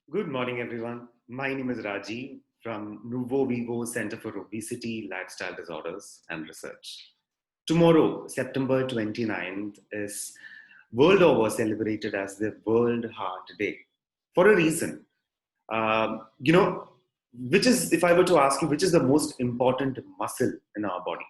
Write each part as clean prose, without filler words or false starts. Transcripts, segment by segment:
Good morning, everyone. My name is Rajiv from Nuvo Vivo Center for Obesity, Lifestyle Disorders and Research. Tomorrow, September 29th, is world over celebrated as the World Heart Day for a reason. You know, if I were to ask you, which is the most important muscle in our body?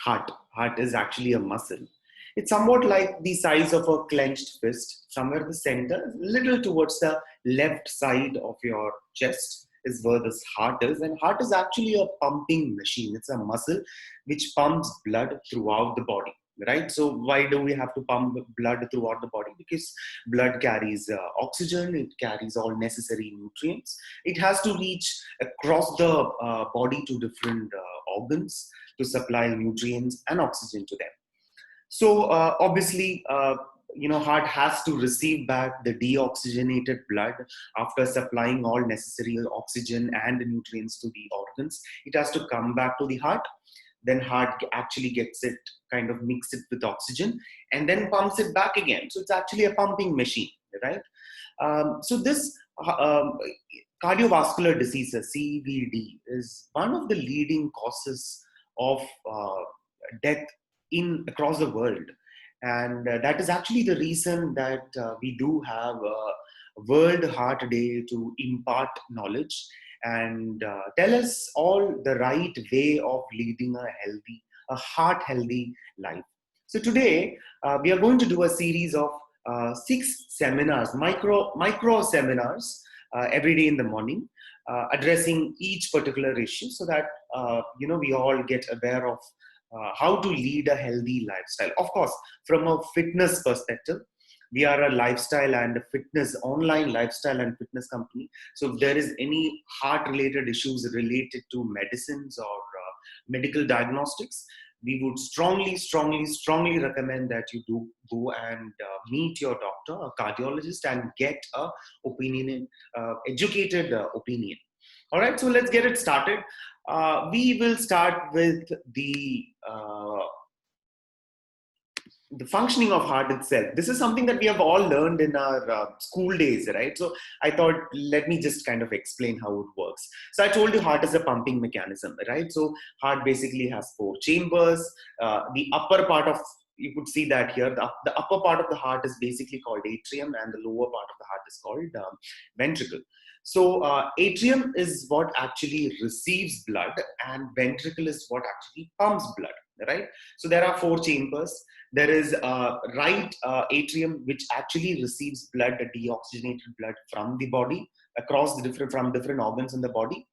Heart is actually a muscle. It's somewhat like the size of a clenched fist, somewhere in the center, little towards the left side of your chest is where this heart is. And heart is actually a pumping machine. It's a muscle which pumps blood throughout the body. Right. So why do we have to pump blood throughout the body? Because blood carries oxygen, it carries all necessary nutrients. It has to reach across the body to different organs to supply nutrients and oxygen to them. So obviously, heart has to receive back the deoxygenated blood after supplying all necessary oxygen and nutrients to the organs. It has to come back to the heart. Then heart actually gets it, kind of mix it with oxygen, and then pumps it back again. So it's actually a pumping machine, right? So this cardiovascular diseases, CVD, is one of the leading causes of death in across the world, and that is actually the reason that we do have a World Heart Day to impart knowledge and tell us all the right way of leading a heart healthy life. So today we are going to do a series of six seminars, micro seminars, every day in the morning, addressing each particular issue, so that we all get aware of how to lead a healthy lifestyle. Of course, from a fitness perspective, we are a lifestyle and fitness online lifestyle and fitness company. So if there is any heart related issues related to medicines or medical diagnostics, we would strongly recommend that you do go and meet your doctor, a cardiologist, and get a educated opinion. All right, so let's get it started. We will start with the functioning of heart itself. This is something that we have all learned in our school days, right? So I thought, let me just kind of explain how it works. So I told you heart is a pumping mechanism, right? So heart basically has four chambers. The upper part of, you could see that here, the upper part of the heart is basically called atrium, and the lower part of the heart is called ventricle. So atrium is what actually receives blood, and ventricle is what actually pumps blood, right? So there are four chambers. There is right atrium, which actually receives blood, deoxygenated blood from the body across the different organs in the body.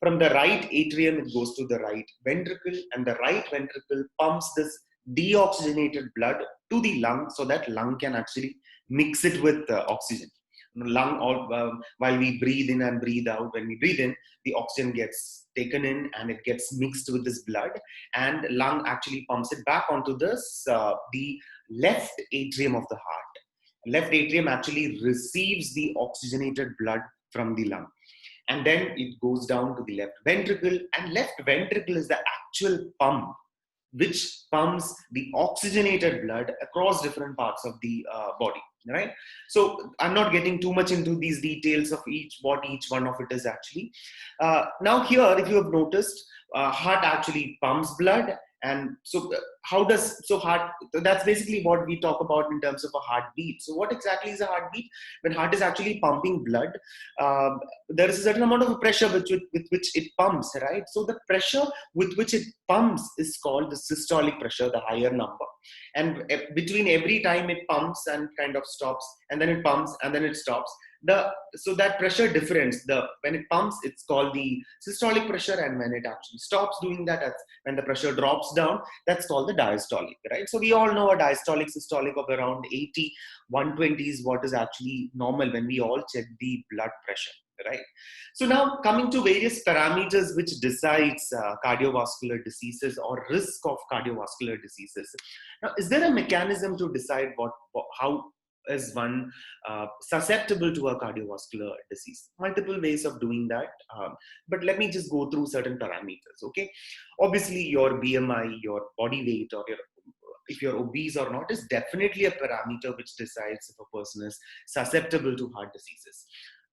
From the right atrium, it goes to the right ventricle, and the right ventricle pumps this deoxygenated blood to the lung, so that lung can actually mix it with oxygen. Lung, while we breathe in and breathe out, when we breathe in, the oxygen gets taken in and it gets mixed with this blood, and lung actually pumps it back onto the left atrium of the heart. Left atrium actually receives the oxygenated blood from the lung, and then it goes down to the left ventricle, and left ventricle is the actual pump which pumps the oxygenated blood across different parts of the body, right? So I'm not getting too much into these details of what each one of it is actually. Now here, if you have noticed, heart actually pumps blood. And so how does, so heart, that's basically what we talk about in terms of a heartbeat. So what exactly is a heartbeat? When heart is actually pumping blood, there is a certain amount of pressure with which it pumps, right? So the pressure with which it pumps is called the systolic pressure, the higher number. And between every time it pumps and kind of stops, and then it pumps and then it stops, so that pressure difference, when it pumps, it's called the systolic pressure, and when it actually stops doing that, that's when the pressure drops down, that's called the diastolic, right? So we all know a diastolic, systolic of around 80, 120 is what is actually normal when we all check the blood pressure, right? So now coming to various parameters which decides cardiovascular diseases or risk of cardiovascular diseases. Now, is there a mechanism to decide how is one susceptible to a cardiovascular disease? Multiple ways of doing that, but let me just go through certain parameters. Okay, obviously your BMI, your body weight, or if you're obese or not, is definitely a parameter which decides if a person is susceptible to heart diseases.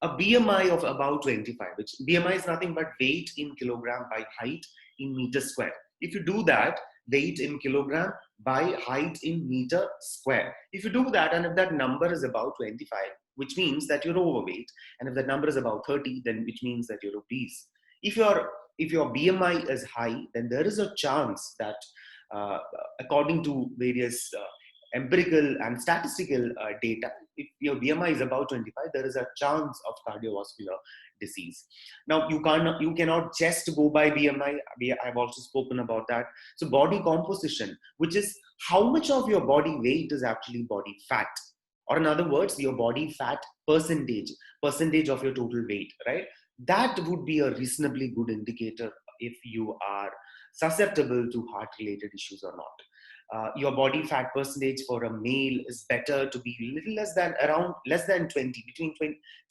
a BMI of about 25, which BMI is nothing but weight in kilogram by height in meter square. If you do that, weight in kilogram by height in meter square. If you do that, and if that number is about 25, which means that you're overweight, and if that number is about 30, then which means that you're obese. If your BMI is high, then there is a chance that, uh, according to various empirical and statistical data, if your BMI is about 25, there is a chance of cardiovascular disease. Now, you cannot just go by BMI. I've also spoken about that. So body composition, which is how much of your body weight is actually body fat, or in other words, your body fat percentage of your total weight, right? That would be a reasonably good indicator if you are susceptible to heart related issues or not. Your body fat percentage for a male is better to be little less than 20, between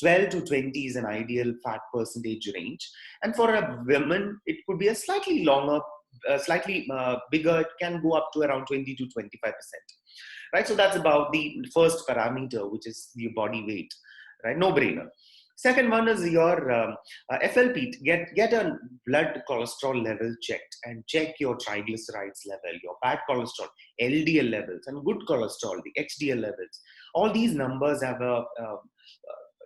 12 to 20 is an ideal fat percentage range. And for a woman, it could be a slightly longer, slightly bigger. It can go up to around 20 to 25%. Right? So that's about the first parameter, which is your body weight, right? No brainer. Second one is your FLP. Get a blood cholesterol level checked and check your triglycerides level, your bad cholesterol, LDL levels, and good cholesterol, the HDL levels. All these numbers have a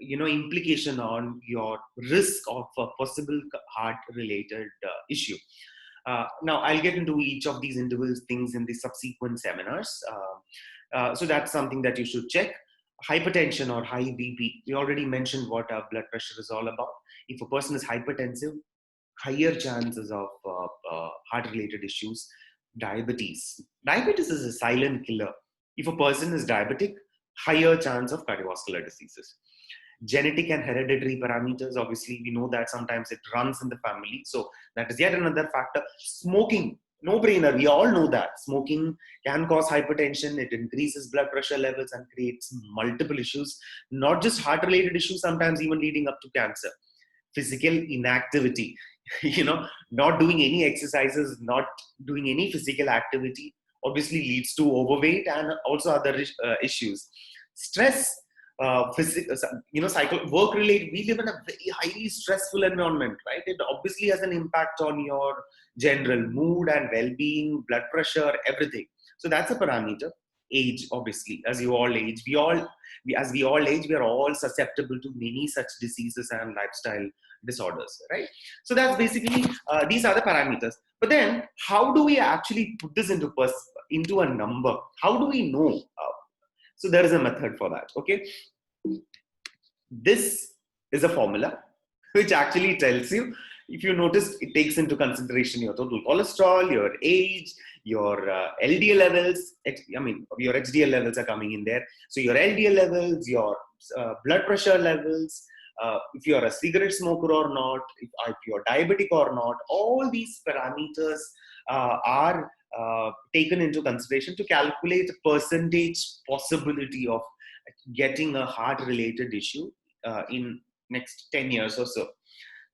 implication on your risk of a possible heart-related issue. Now, I'll get into each of these individual things in the subsequent seminars. So that's something that you should check. Hypertension or high BP. We already mentioned what our blood pressure is all about. If a person is hypertensive, higher chances of heart-related issues. Diabetes. Diabetes is a silent killer. If a person is diabetic, higher chance of cardiovascular diseases. Genetic and hereditary parameters. Obviously, we know that sometimes it runs in the family. So that is yet another factor. Smoking. No brainer. We all know that smoking can cause hypertension. It increases blood pressure levels and creates multiple issues, not just heart related issues, sometimes even leading up to cancer. Physical inactivity, not doing any exercises, not doing any physical activity obviously leads to overweight and also other issues. Stress, work related. We live in a very highly stressful environment, right? It obviously has an impact on your general mood and well-being, blood pressure, everything. So that's a parameter. Age, obviously, as you all age, we are all susceptible to many such diseases and lifestyle disorders, right? So that's basically these are the parameters. But then, how do we actually put this into a number? How do we know? So there is a method for that. Okay, this is a formula which actually tells you. If you notice, it takes into consideration your total cholesterol, your age, your LDL levels. Your HDL levels are coming in there. So your LDL levels, your blood pressure levels, if you're a cigarette smoker or not, if you're diabetic or not, all these parameters are taken into consideration to calculate percentage possibility of getting a heart-related issue in next 10 years or so.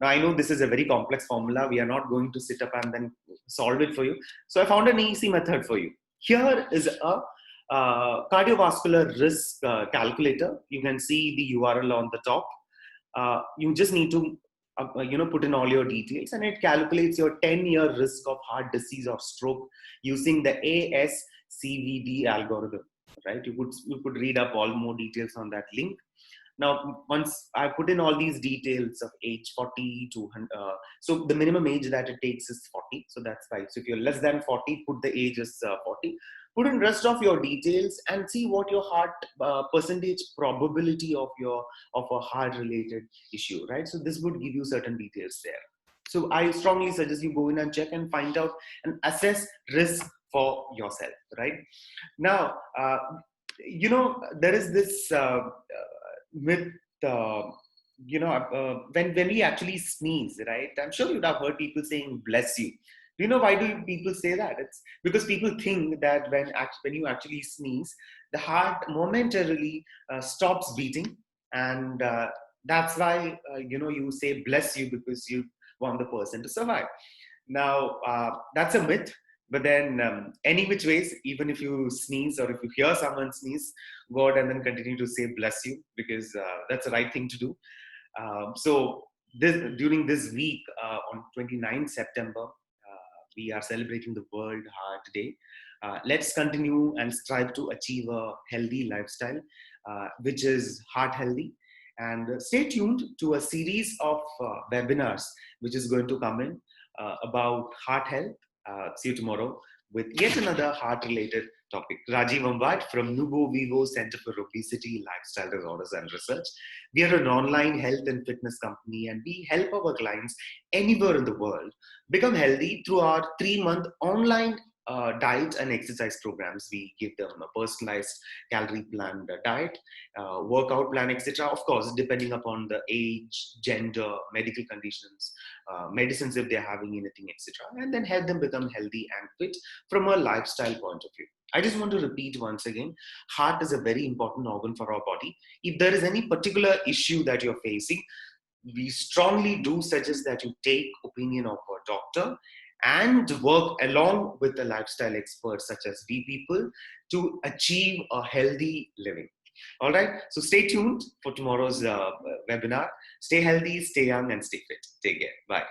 Now, I know this is a very complex formula. We are not going to sit up and then solve it for you. So I found an easy method for you. Here is a cardiovascular risk calculator. You can see the URL on the top. You just need to put in all your details, and it calculates your 10-year risk of heart disease or stroke using the ASCVD algorithm, right? You could read up all more details on that link. Now, once I put in all these details of age 40 to, so the minimum age that it takes is 40. So that's fine. So if you're less than 40, put the age as 40. Put in rest of your details and see what your heart percentage probability of a heart related issue, right? So this would give you certain details there. So I strongly suggest you go in and check and find out and assess risk for yourself, right? Now, there is this myth, when we actually sneeze, right? I'm sure you'd have heard people saying, bless you. Do you know why do people say that? It's because people think that when you actually sneeze, the heart momentarily stops beating. And that's why, you say bless you, because you want the person to survive. Now, that's a myth. But then any which ways, even if you sneeze or if you hear someone sneeze, go out and then continue to say bless you, because that's the right thing to do. So during this week, on 29th September, we are celebrating the World Heart Day. Let's continue and strive to achieve a healthy lifestyle, which is heart healthy. And stay tuned to a series of webinars which is going to come in about heart health. See you tomorrow with yet another heart related topic. Rajiv Ambat from Nubo Vivo Center for Obesity, Lifestyle Disorders and Research. We are an online health and fitness company, and we help our clients anywhere in the world become healthy through our 3-month online diet and exercise programs. We give them a personalized calorie planned diet, workout plan, etc. Of course, depending upon the age, gender, medical conditions, medicines if they're having anything, etc. And then help them become healthy and fit from a lifestyle point of view. I just want to repeat once again, heart is a very important organ for our body. If there is any particular issue that you're facing, we strongly do suggest that you take opinion of a doctor and work along with the lifestyle experts such as we people to achieve a healthy living. All right, so stay tuned for tomorrow's webinar. Stay healthy, stay young, and stay fit. Take care. Bye.